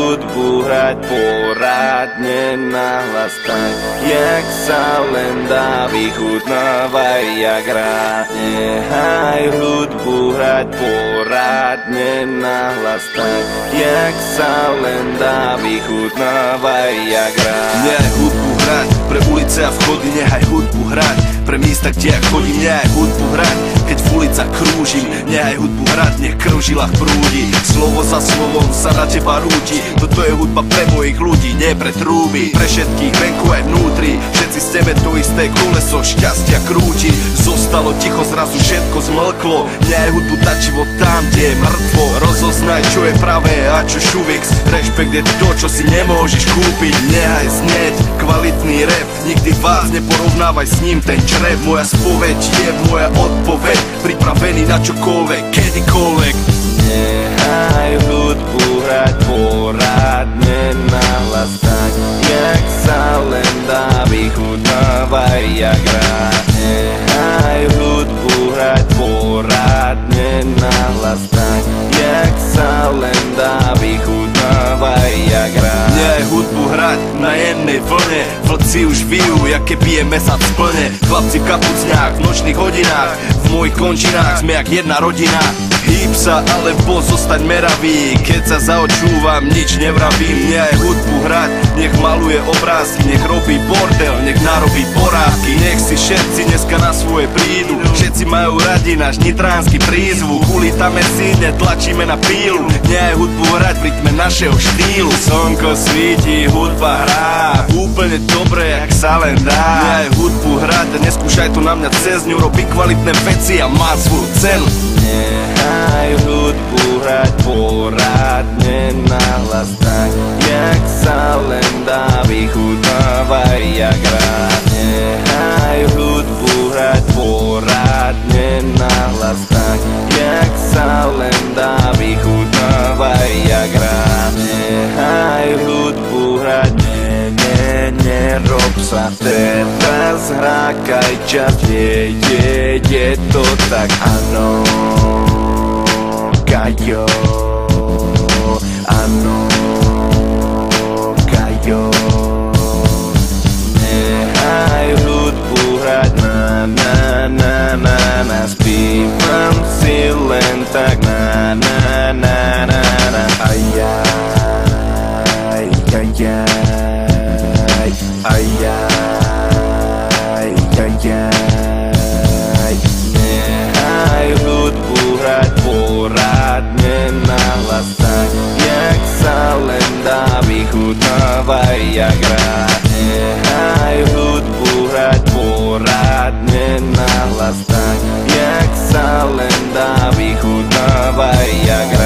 hudbu hrať poradne nahlas tak, jak sa len dá, vychutnávaj jak rád. Nechaj hudbu hrať poradne nahlas tak, jak sa len dá, vychutnávaj jak rád. Nechaj hudbu hrať pre ulice a vchody, nechaj hudbu hrať pre miesta, kde ja chodím, nechaj hudbu hrať, keď v ulicách krúžim, nechaj hudbu hrať, nech krv v žilách prúdi. Slovo za slovom sa na teba rúti, toto je hudba pre mojich ľudí, nie pre trúby, pre všetkých venku aj vnútri, všetci chceme to isté, koleso šťastia krúti. Zostalo ticho, zrazu všetko zmlklo, nechaj hudbu dať život tam, kde je mŕtvo. Rozoznaj, čo je pravé a čo šuvix, rešpekt je to, čo si nemôžeš kúpiť. Nechaj znieť kvalitný rap, nikdy vás neporovnávaj s ním, ten črep. Moja spoveď je moja odpoveď, pripravený na čokoľvek, kedykoľvek. Nechaj hudbu hrať poradne nahlas tak, jak sa len dá, vychutnávaj jak rád. Nechaj hudbu hrať poradne nahlas tak, jak sa len dá, vychutnávaj jak rád. Nechaj hudbu hrať na jednej vlne, vlci už vijú, jak keby je mesiac plne. Chlapci v kapucňách, v nočných hodinách, v mojich končinách sme jak jedna rodina. Hýb sa alebo zostaň meravý, keď sa zaočúvam, nič nevravím. Nechaj hudbu hrať, nech maluje obrázky, nech robí bordel, nech narobí porádky. Nech si všetci dneska na svoje prídu, všetci majú radi náš nitránsky prízvuk. Ulítame si, netlačíme na pílu, nechaj hudbu hrať v rytme našeho štýlu. Slnko svíti, hudba hrá, úplne dobre, jak sa len dá. Nechaj hudbu hrať a neskúšaj to na mňa cez ňu, robí kvalitné veci a má svoju cenu. Nechaj hudbu hrať poradne nahlas tak, jak sa len dá, vychutnávaj jak rád. Nechaj hudbu hrať poradne nahlas tak, jak sa len dá, vychutnávaj jak rád. Nechaj hudbu hrať, nerob sa teraz, hrákaj čas, je to tak, áno, Kajo, áno, Kajo. Nechaj hudbu hrať na, spívam si len tak na, ajaj, nechaj hudbu hrať poradne nahlas tak, jak sa len dá, vychutnávaj jak rád. Nechaj hudbu hrať poradne nahlas tak, jak sa len dá, vychutnávaj jak rád.